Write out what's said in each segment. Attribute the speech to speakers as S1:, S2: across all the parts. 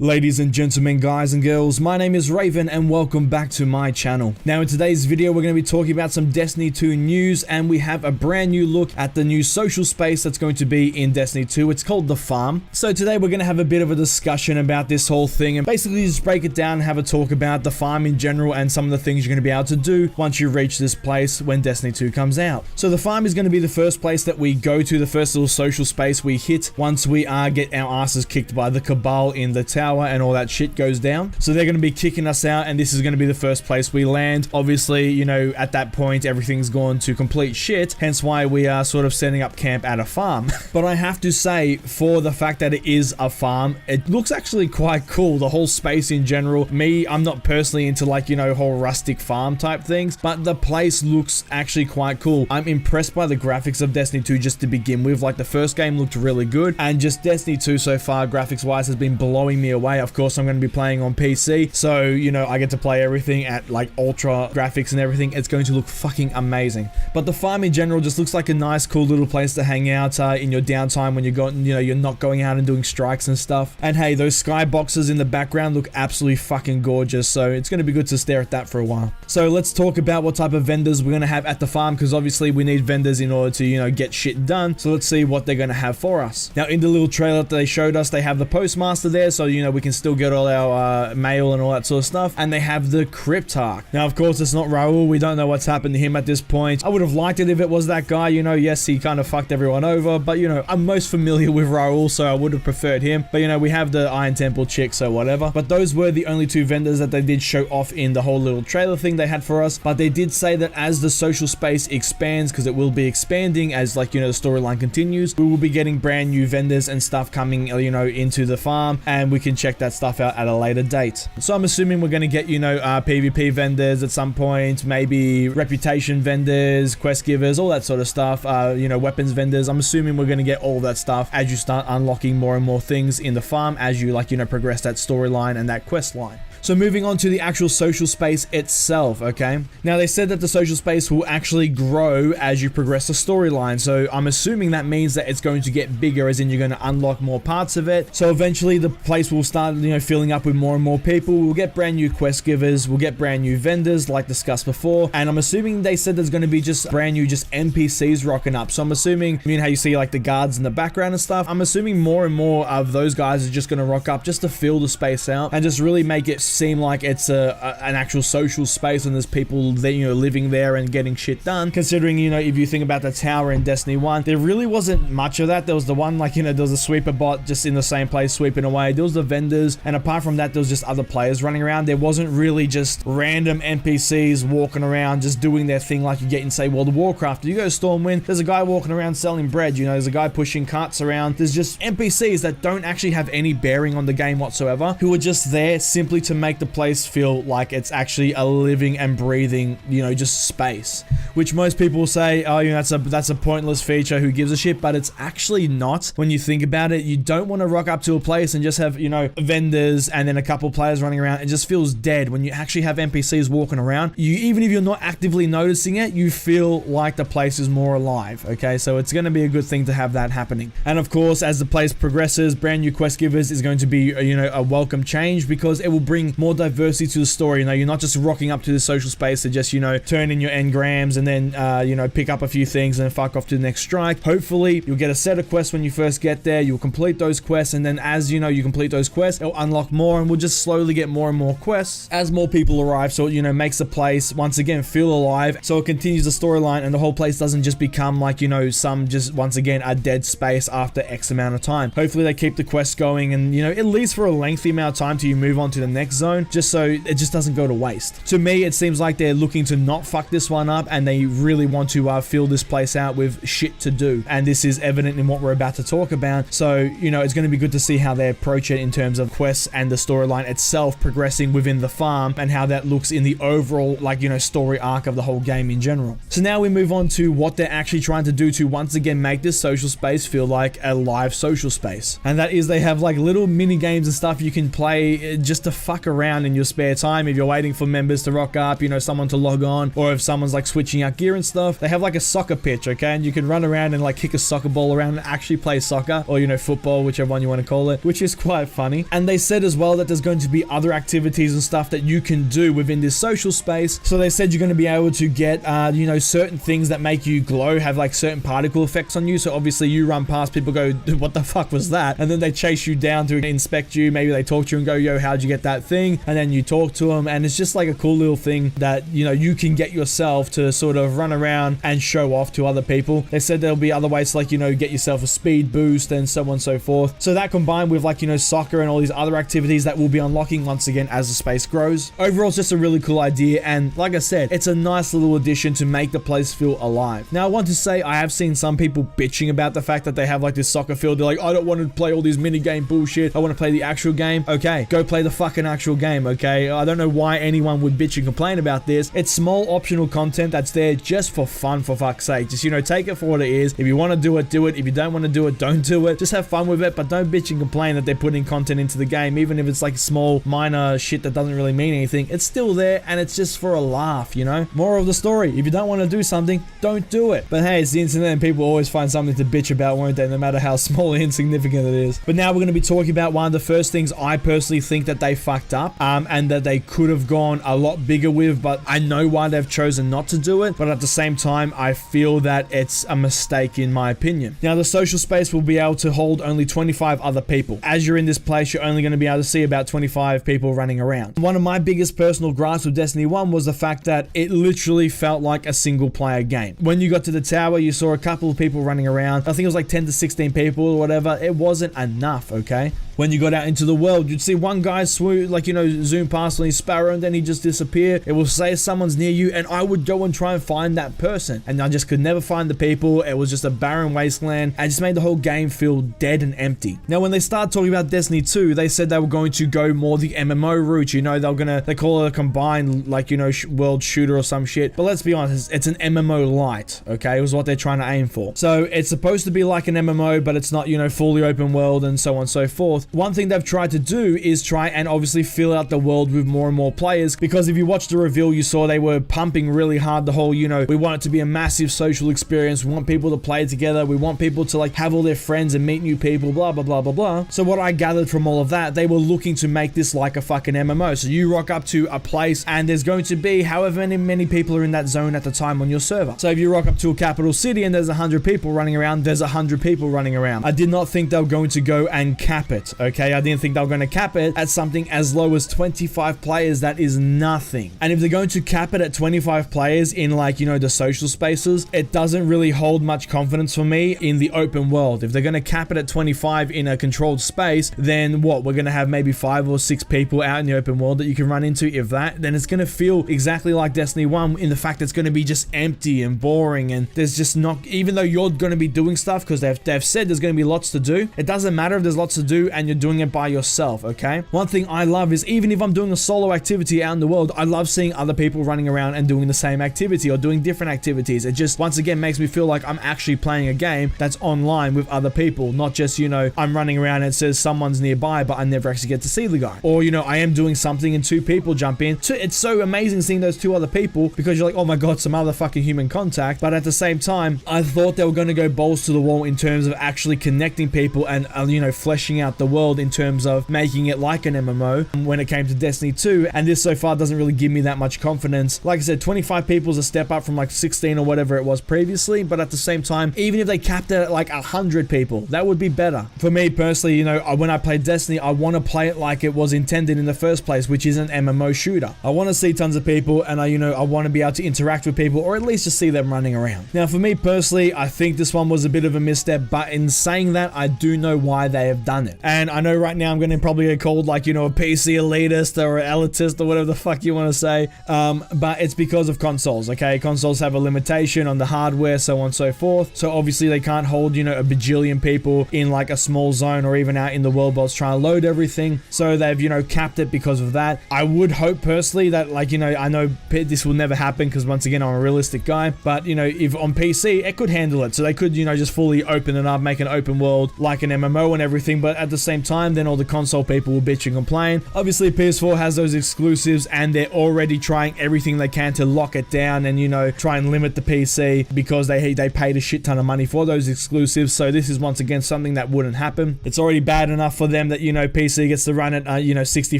S1: Ladies and gentlemen, guys and girls, my name is Raven and welcome back to my channel. Now in today's video we're going to be talking about some Destiny 2 news, and we have a brand new look at the new social space that's going to be in Destiny 2. It's called The Farm. So today we're going to have a bit of a discussion about this whole thing and basically just break it down and have a talk about the farm in general and some of the things you're going to be able to do once you reach this place when Destiny 2 comes out. So the farm is going to be the first place that we go to, the first little social space we hit once we get our asses kicked by the Cabal in the tower and all that shit goes down. So they're going to be kicking us out and this is going to be the first place we land. Obviously, you know, at that point everything's gone to complete shit, hence why we are sort of setting up camp at a farm. But I have to say, for the fact that it is a farm, it looks actually quite cool. The whole space in general. I'm not personally into, like, you know, whole rustic farm type things, but the place looks actually quite cool. I'm impressed by the graphics of Destiny 2 just to begin with. Like, the first game looked really good, and just Destiny 2 so far graphics wise has been blowing me away. Of course I'm going to be playing on PC, so you know I get to play everything at like ultra graphics and everything. It's going to look fucking amazing. But the farm in general just looks like a nice cool little place to hang out in your downtime when you're not going out and doing strikes and stuff. And hey, those sky boxes in the background look absolutely fucking gorgeous, so it's going to be good to stare at that for a while. So let's talk about what type of vendors we're going to have at the farm, because obviously we need vendors in order to, you know, get shit done. So let's see what they're going to have for us. Now in the little trailer that they showed us, they have the postmaster there, so you know we can still get all our mail and all that sort of stuff. And they have the Cryptarch. Now of course it's not Raul. We don't know what's happened to him at this point. I would have liked it if it was that guy, you know. Yes, he kind of fucked everyone over, but you know, I'm most familiar with Raul, so I would have preferred him. But you know, we have the Iron Temple chick, so whatever. But those were the only two vendors that they did show off in the whole little trailer thing they had for us. But they did say that as the social space expands, because it will be expanding as, like, you know, the storyline continues, we will be getting brand new vendors and stuff coming, you know, into the farm, and we can check that stuff out at a later date. So I'm assuming we're going to get, you know, PvP vendors at some point, maybe reputation vendors, quest givers, all that sort of stuff, you know, weapons vendors. I'm assuming we're going to get all that stuff as you start unlocking more and more things in the farm as you, like, you know, progress that storyline and that quest line. So moving on to the actual social space itself, okay? Now they said that the social space will actually grow as you progress the storyline. So I'm assuming that means that it's going to get bigger, as in you're going to unlock more parts of it. So eventually the place will start, you know, filling up with more and more people. We'll get brand new quest givers. We'll get brand new vendors like discussed before. And I'm assuming they said there's going to be just brand new just NPCs rocking up. So I'm assuming, you know how you see like the guards in the background and stuff? I'm assuming more and more of those guys are just going to rock up just to fill the space out and just really make it seem like it's an actual social space and there's people there, you know, living there and getting shit done. Considering, you know, if you think about the tower in Destiny 1, there really wasn't much of that. There was the one, like, you know, there was a sweeper bot just in the same place sweeping away. There was the vendors, and apart from that there was just other players running around. There wasn't really just random NPCs walking around just doing their thing like you get in, say, World of Warcraft. You go to Stormwind, there's a guy walking around selling bread, you know, there's a guy pushing carts around. There's just NPCs that don't actually have any bearing on the game whatsoever, who are just there simply to make the place feel like it's actually a living and breathing, you know, just space. Which most people will say, oh, you know, that's a pointless feature, who gives a shit? But it's actually not. When you think about it, you don't want to rock up to a place and just have, you know, vendors and then a couple players running around. It just feels dead. When you actually have NPCs walking around, even if you're not actively noticing it, you feel like the place is more alive. Okay, so it's going to be a good thing to have that happening. And of course, as the place progresses, brand new quest givers is going to be, you know, a welcome change, because it will bring more diversity to the story. You know, you're not just rocking up to the social space to just, you know, turn in your engrams and then you know, pick up a few things and then fuck off to the next strike. Hopefully you'll get a set of quests when you first get there. You'll complete those quests, and then as you know, you complete those quests, it'll unlock more, and we'll just slowly get more and more quests as more people arrive. So, you know, makes the place once again feel alive, so it continues the storyline and the whole place doesn't just become like, you know, some just once again a dead space after X amount of time. Hopefully they keep the quests going, and you know, at least for a lengthy amount of time till you move on to the next zone, just so it just doesn't go to waste. To me, it seems like they're looking to not fuck this one up, and they really want to fill this place out with shit to do, and this is evident in what we're about to talk about. So, you know, it's going to be good to see how they approach it in terms of quests and the storyline itself progressing within the farm, and how that looks in the overall, like, you know, story arc of the whole game in general. So now we move on to what they're actually trying to do to once again make this social space feel like a live social space, and that is they have like little mini games and stuff you can play just to fuck around in your spare time if you're waiting for members to rock up, you know, someone to log on, or if someone's like switching out gear and stuff. They have like a soccer pitch, okay, and you can run around and like kick a soccer ball around and actually play soccer, or, you know, football, whichever one you want to call it, which is quite fun. funny. And they said as well that there's going to be other activities and stuff that you can do within this social space. So they said you're going to be able to get, you know, certain things that make you glow, have like certain particle effects on you. So obviously you run past, people go, what the fuck was that? And then they chase you down to inspect you. Maybe they talk to you and go, yo, how'd you get that thing? And then you talk to them. And it's just like a cool little thing that, you know, you can get yourself to sort of run around and show off to other people. They said there'll be other ways to, like, you know, get yourself a speed boost and so on and so forth. So that combined with, like, you know, soccer and all these other activities that we'll be unlocking once again as the space grows. Overall, it's just a really cool idea. And like I said, it's a nice little addition to make the place feel alive. Now, I want to say I have seen some people bitching about the fact that they have like this soccer field. They're like, I don't want to play all these minigame bullshit. I want to play the actual game. Okay, go play the fucking actual game, okay? I don't know why anyone would bitch and complain about this. It's small optional content that's there just for fun, for fuck's sake. Just, you know, take it for what it is. If you want to do it, do it. If you don't want to do it, don't do it. Just have fun with it, but don't bitch and complain that they're putting content into the game, even if it's like small, minor shit that doesn't really mean anything. It's still there, and it's just for a laugh, you know? Moral of the story, if you don't want to do something, don't do it. But hey, it's the internet, and people always find something to bitch about, won't they? No matter how small and insignificant it is. But now we're going to be talking about one of the first things I personally think that they fucked up, and that they could have gone a lot bigger with, but I know why they've chosen not to do it. But at the same time, I feel that it's a mistake in my opinion. Now, the social space will be able to hold only 25 other people. As you're in this place, you're only going to be able to see about 25 people running around. One of my biggest personal gripes with Destiny 1 was the fact that it literally felt like a single player game. When you got to the tower, you saw a couple of people running around. I think it was like 10 to 16 people or whatever. It wasn't enough, okay? When you got out into the world, you'd see one guy swoop, like, you know, zoom past on his sparrow, and then he just disappear. It will say someone's near you, and I would go and try and find that person. And I just could never find the people. It was just a barren wasteland. And it just made the whole game feel dead and empty. Now, when they started talking about Destiny 2, they said they were going to go more the MMO route. You know, they call it a combined, like, you know, world shooter or some shit. But let's be honest, it's an MMO light, okay? It was what they're trying to aim for. So it's supposed to be like an MMO, but it's not, you know, fully open world and so on and so forth. One thing they've tried to do is try and obviously fill out the world with more and more players, because if you watched the reveal, you saw they were pumping really hard the whole, you know, we want it to be a massive social experience, we want people to play together, we want people to like have all their friends and meet new people, blah blah blah blah blah. So what I gathered from all of that, they were looking to make this like a fucking MMO. So you rock up to a place and there's going to be however many people are in that zone at the time on your server. So if you rock up to a capital city and there's 100 people running around, there's 100 people running around. I did not think they were going to go and cap it, okay? I didn't think they were going to cap it at something as low as 25 players. That is nothing. And if they're going to cap it at 25 players in, like, you know, the social spaces, it doesn't really hold much confidence for me in the open world. If they're going to cap it at 25 in a controlled space, then what? We're going to have maybe 5 or 6 people out in the open world that you can run into. If that, then it's going to feel exactly like Destiny 1 in the fact that it's going to be just empty and boring, and there's just not, even though you're going to be doing stuff, because they've said there's going to be lots to do, it doesn't matter if there's lots to do and you're doing it by yourself, okay? One thing I love is, even if I'm doing a solo activity out in the world, I love seeing other people running around and doing the same activity or doing different activities. It just, once again, makes me feel like I'm actually playing a game that's online with other people, not just, you know, I'm running around and it says someone's nearby, but I never actually get to see the guy. Or, you know, I am doing something and 2 people jump in. So it's so amazing seeing those 2 other people, because you're like, oh my god, some other fucking human contact. But at the same time, I thought they were going to go balls to the wall in terms of actually connecting people and, you know, fleshing out the world in terms of making it like an MMO when it came to Destiny 2, and this so far doesn't really give me that much confidence. Like I said, 25 people is a step up from like 16 or whatever it was previously, but at the same time, even if they capped it at like 100 people, that would be better. For me personally, you know, when I play Destiny, I want to play it like it was intended in the first place, which is an MMO shooter. I want to see tons of people, and I want to be able to interact with people, or at least just see them running around. Now, for me personally, I think this one was a bit of a misstep, but in saying that, I do know why they have done it. And I know right now I'm going to probably get called like, you know, a PC elitist or elitist or whatever the fuck you want to say, but it's because of consoles, okay? Consoles have a limitation on the hardware, so on and so forth. So obviously they can't hold, you know, a bajillion people in like a small zone or even out in the world whilst trying to load everything. So they've, you know, capped it because of that. I would hope personally that, like, you know, I know this will never happen because once again, I'm a realistic guy, but, you know, if on PC, it could handle it. So they could, you know, just fully open it up, make an open world like an MMO and everything. But at the same time, then all the console people will bitch and complain. Obviously, PS4 has those exclusives, and they're already trying everything they can to lock it down and, you know, try and limit the PC because they paid a shit ton of money for those exclusives. So this is once again something that wouldn't happen. It's already bad enough for them that, you know, PC gets to run at, you know, 60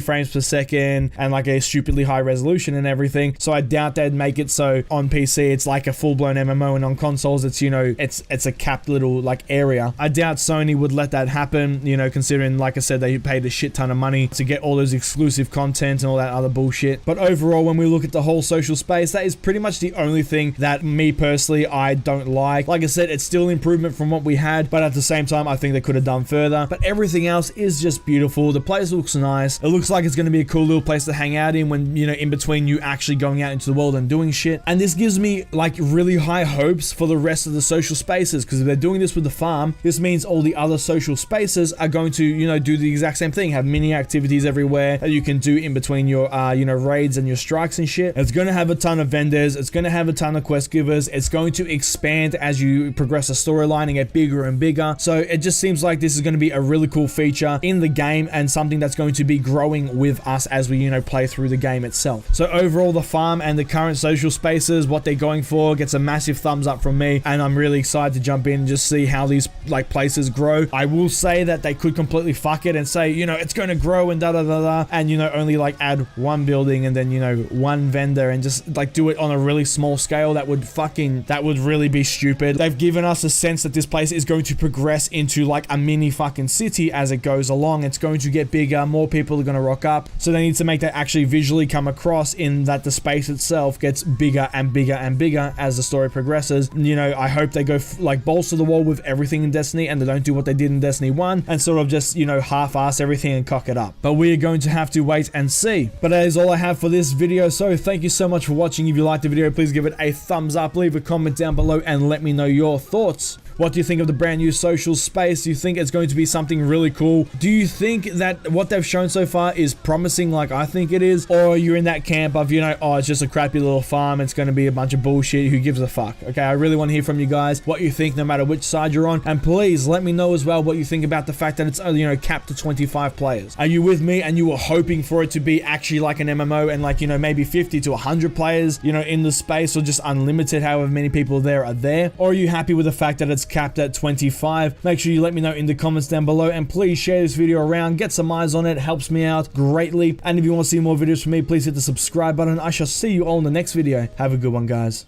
S1: frames per second and like a stupidly high resolution and everything. So I doubt they'd make it so on PC it's like a full-blown MMO, and on consoles it's, you know, it's a capped little like area. I doubt Sony would let that happen, you know, considering, like I said, they paid a shit ton of money to get all those exclusive content and all that other bullshit. But overall, when we look at the whole social space, that is pretty much the only thing that me personally I don't like. Like I said, it's still improvement from what we had, but at the same time I think they could have done further. But everything else is just beautiful. The place looks nice. It looks like it's going to be a cool little place to hang out in when, you know, in between you actually going out into the world and doing shit. And this gives me like really high hopes for the rest of the social spaces, because if they're doing this with the farm, this means all the other social spaces are going to, you know, do the exact same thing, have mini activities everywhere that you can do in between your you know, raids and your strikes and shit. It's going to have a ton of vendors, it's going to have a ton of quest givers, it's going to expand as you progress the storyline and get bigger and bigger. So it just seems like this is going to be a really cool feature in the game, and something that's going to be growing with us as we, you know, play through the game itself. So overall, the farm and the current social spaces, what they're going for, gets a massive thumbs up from me, and I'm really excited to jump in and just see how these like places grow. I will say that they could completely fuck it and say, you know, it's going to grow and da da da da, and, you know, only like add one building and then, you know, one vendor and just like do it on a really small scale. That would really be stupid. They've given us a sense that this place is going to progress into like a mini fucking city as it goes along. It's going to get bigger, more people are going to rock up, so they need to make that actually visually come across in that the space itself gets bigger and bigger and bigger as the story progresses. You know, I hope they go like balls to the wall with everything in Destiny, and they don't do what they did in Destiny 1 and sort of just, you know, half-ass everything and cock it up. But we are going to have to wait and see. But that is all I have for this video, so thank you so much for watching. If you liked the video, please give it a thumbs up, leave a comment down below and let me know your thoughts. What do you think of the brand new social space? Do you think it's going to be something really cool? Do you think that what they've shown so far is promising like I think it is? Or you're in that camp of, you know, oh, it's just a crappy little farm, it's going to be a bunch of bullshit, who gives a fuck? Okay, I really want to hear from you guys what you think, no matter which side you're on. And please let me know as well what you think about the fact that it's, you know, capped to 25 players. Are you with me and you were hoping for it to be actually like an MMO and like, you know, maybe 50 to 100 players, you know, in the space, or just unlimited, however many people there are there? Or are you happy with the fact that it's capped at 25? Make sure you let me know in the comments down below, and please share this video around, get some eyes on it, helps me out greatly. And if you want to see more videos from me, please hit the subscribe button. I shall see you all in the next video. Have a good one, guys.